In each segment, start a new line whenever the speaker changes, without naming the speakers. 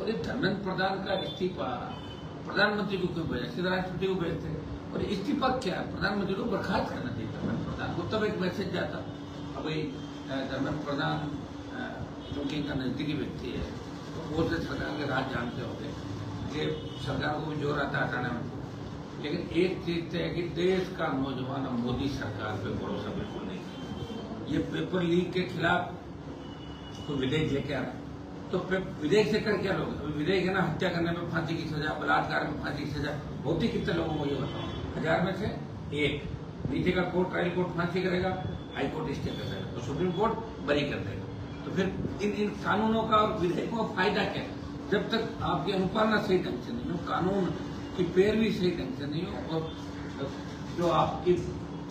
और ये धर्मेंद्र प्रधान का इस्तीफा प्रधानमंत्री को क्यों भेजा, सीधा राष्ट्रपति को भेजते। और इस्तीफा क्या है, प्रधानमंत्री को बर्खास्त करना चाहिए धर्मेंद्र प्रधान को, तब एक मैसेज जाता। अब धर्मेंद्र प्रधान क्योंकि इनका नजदीकी व्यक्ति है तो वो से सरकार के राज जानते होंगे कि सरकार को भी जोर आता है हटाने में। लेकिन एक चीज तय है कि देश का नौजवान अब मोदी सरकार पे भरोसा बिल्कुल नहीं। ये पेपर लीक के खिलाफ कोई विधेयक लेके आ रहा है तो विधेयक से कर क्या लोग, अभी विधेयक है ना, हत्या करने में फांसी की सजा, बलात्कार में फांसी की सजा, बहुत ही कितने लोगों को ये बताओ, 1000 में से एक। नीचे का कोर्ट, ट्रायल कोर्ट फांसी करेगा, हाई कोर्ट स्टे कर देगा, तो सुप्रीम कोर्ट बरी कर देगा। तो फिर इन कानूनों का और विधेयकों का फायदा क्या है, जब तक आपकी अनुपालना सही ढंग से नहीं हो, कानून की पैरवी सही ढंग से नहीं हो, और जो आपकी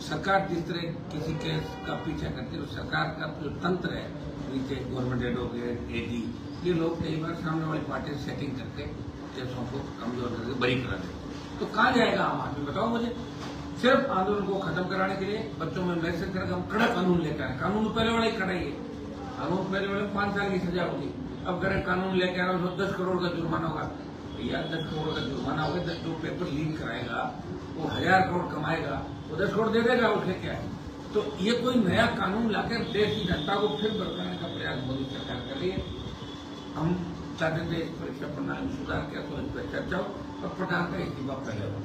सरकार जिस तरह किसी केस का पीछा करती है, सरकार का जो तंत्र है नीचे, गवर्नमेंट एडवोकेट, एडी, ये लोग कई बार सामने वाली पार्टी से सेटिंग करके केसों को कमजोर करके बरी करा देते। तो कहाँ जाएगा आम आदमी, बताओ मुझे। सिर्फ आंदोलन को खत्म कराने के लिए बच्चों में मैसेज करके हम कड़ा कानून लेकर आए। कानून पहले वाला ही कड़ा ही है, कानून पहले वाले 5 साल की सजा होगी। अब करें कानून लेके आ रहा हो 10 करोड़ का जुर्माना होगा। भैया 10 करोड़ का जुर्माना होगा, जो पेपर लीक कराएगा वो 1000 करोड़ कमाएगा, वो 10 करोड़ दे देगा, उसके क्या है। तो ये कोई नया कानून लाकर देश की जनता को फिर बरकाने का प्रयास मोदी सरकार कर रही है। हम चाहते थे इस परीक्षा प्रणाली में सुधार किया तो इस पर चर्चा हो, और प्रधान का इस्तीफा पहले हो।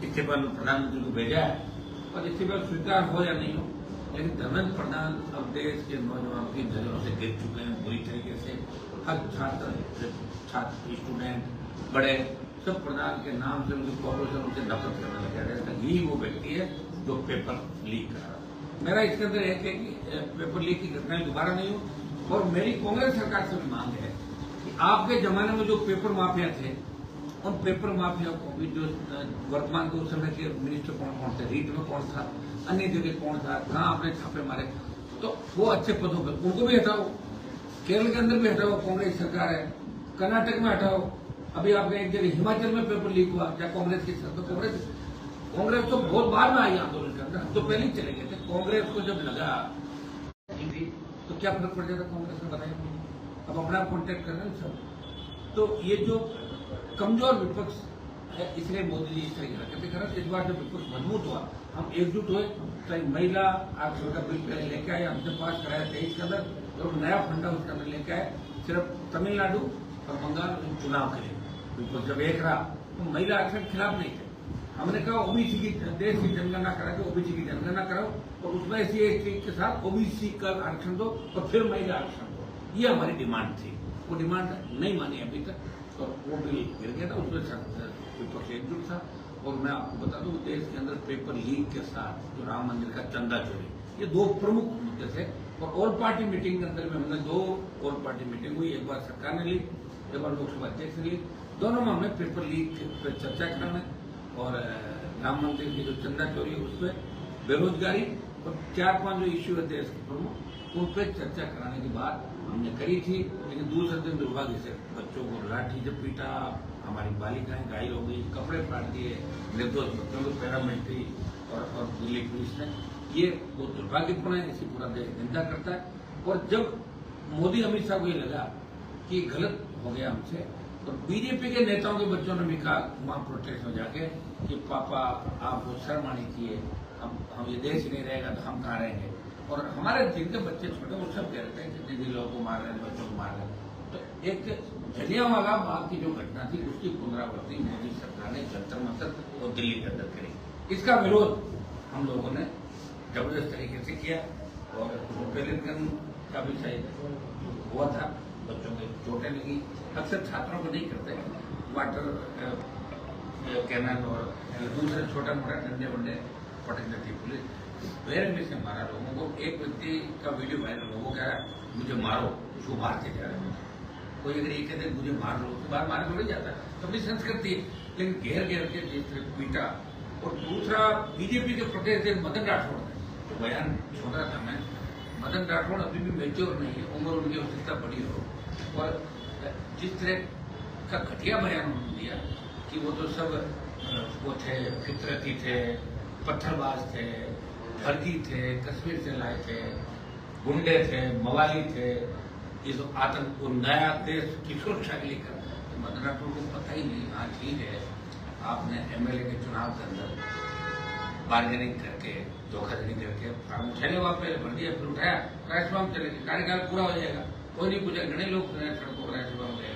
इस्तीफा प्रधानमंत्री को भेजा है और इस्तीफा स्वीकार हो या नहीं हो, लेकिन धर्मेंद्र प्रधान अब देश के नौजवानों की नजरों से गिर चुके हैं बुरी तरीके से। हर छात्र, स्टूडेंट, बड़े सब प्रधान के नाम से, उनकी कॉर्पोरेशन उनसे नफरत करने लगे हैं। यही वो व्यक्ति है जो पेपर लीक कर रहा है। मेरा इसके अंदर एक है कि पेपर लीक की घटनाएं दोबारा नहीं हो। और मेरी कांग्रेस सरकार से भी मांग है कि आपके जमाने में जो पेपर माफिया थे, उन पेपर माफिया को भी, जो वर्तमान के उस समय के मिनिस्टर कौन थे, रीट में कौन था, अन्य जगह कौन था, कहाँ आपने छापे मारे, तो वो अच्छे पदों पर उनको भी हटाओ। केरल के अंदर भी हटाओ, कांग्रेस सरकार है। कर्नाटक में हटाओ। अभी आपने एक जगह हिमाचल में पेपर लीक हुआ, क्या कांग्रेस की सरकार? कांग्रेस तो बहुत बाद में आई आंदोलन के अंदर, तो पहले ही चले गए थे। कांग्रेस को जब लगा तो क्या फर्क पड़ जाता कांग्रेस में, बताइए। अब अपना कॉन्टेक्ट कर रहे हैं सब। तो ये जो कमजोर विपक्ष है, इसलिए मोदी जी इस तरह की हरकतें कर रहे हैं। इस बार जब विपक्ष मजबूत हुआ, हम एकजुट हुए, तो महिला आरक्षण का बिल पहले लेके आए, हमसे पास कराया 23 के अंदर, और नया फंडा उसके अंदर लेके आए, सिर्फ तमिलनाडु और बंगाल चुनाव के लिए। विपक्ष जब एक रहा तो महिला आरक्षण के खिलाफ नहीं थे। हमने कहा ओबीसी की, देश की जनगणना करा के ओबीसी की जनगणना कराओ, और उसमें SC/ST के साथ ओबीसी का आरक्षण दो, और फिर महिला आरक्षण दो। ये हमारी डिमांड थी। वो डिमांड नहीं मानी अभी तक, तो वो बिल गिर गया था। उसमें विपक्ष एकजुट था। और मैं आपको बता दूं, देश के अंदर पेपर लीक के साथ जो राम मंदिर का चंदा चोरी, ये 2 प्रमुख मुद्दे थे। और ऑल पार्टी मीटिंग के अंदर में हमने 2 ऑल पार्टी मीटिंग हुई, एक बार सरकार ने ली, एक बार लोकसभा अध्यक्ष ने ली। दोनों में हमने पेपर लीक पर चर्चा करना और राम मंदिर की जो चंदा चोरी है उस पर, बेरोजगारी और 4-5 जो इश्यू है देश के प्रमुख, उन पर चर्चा कराने की बात हमने करी थी। लेकिन दूसरे दिन दुर्भाग्य से बच्चों को लाठी से पीटा, हमारी बालिकाएं घायल हो गई, कपड़े फाड़ दिए निर्दोष बच्चों को, पैरामिलिट्री और दिल्ली पुलिस ने। ये बहुत दुर्भाग्यपूर्ण है, इसी पूरा देश निंदा करता है। और जब मोदी अमित शाह को ये लगा कि गलत हो गया हमसे, तो बीजेपी के नेताओं के बच्चों ने भी कहा वहां प्रोटेस्ट में जाके कि पापा आपको शर्म आनी चाहिए, हम ये देश नहीं रहेगा तो हम कहाँ रहेंगे। और हमारे जिनके बच्चे छोटे वो सब कह रहे थे कि दीदी लोगों को मार रहे हैं, बच्चों को मार रहे हैं। तो एक जलियांवाला बाग की जो घटना थी, उसकी पुनरावृत्ति मोदी सरकार ने जंतर मंतर और दिल्ली के अंदर करी। इसका विरोध हम लोगों ने जबरदस्त तरीके से किया। और पेलिंगन का भी शायद हुआ था, बच्चों के चोटें लगी। अक्सर छात्रों को नहीं करते, वाटर कैनन और दूसरे छोटा मोटा डंडे वंडे पटक देती पुलिस। बेरंगी से मारा लोगों को। एक व्यक्ति का वीडियो वायरल हो, वो कह रहा है मुझे मारो, उसको मारते जा रहे हैं। कोई अगर ये कहते मुझे मार लो तो बार मारे थोड़ी जाता है, तो भी संस्कृति है। लेकिन घेर घेर के जिस तरह पीटा। और दूसरा, बीजेपी के प्रदेश अध्यक्ष मदन राठौड़ ने तो बयान छोड़ा था, मैं मदन राठौड़ अभी भी मेच्योर नहीं है, उम्र उनकी हो सकता बड़ी हो। और जिस तरह का घटिया बयान उन्होंने दिया कि वो तो सब वो थे, फितरती थे, पत्थरबाज थे, फर्जी थे, कश्मीर से लाए थे, गुंडे थे, मवाली थे, ये तो आतंक नया देश की सुरक्षा के लिए करता है। तो मदन राठौर को पता ही नहीं। हाँ ठीक है, आपने एमएलए के चुनाव के अंदर बार्गेनिंग करके धोखाधड़ी करके फॉर्म उठा लिया, वहां पहले भर दिया, फिर उठाया, राष्ट्रभाव चले गए, कार्यकाल पूरा हो जाएगा, कोई नहीं पूछा। घने लोग सड़कों पर राष्ट्रभाव गए,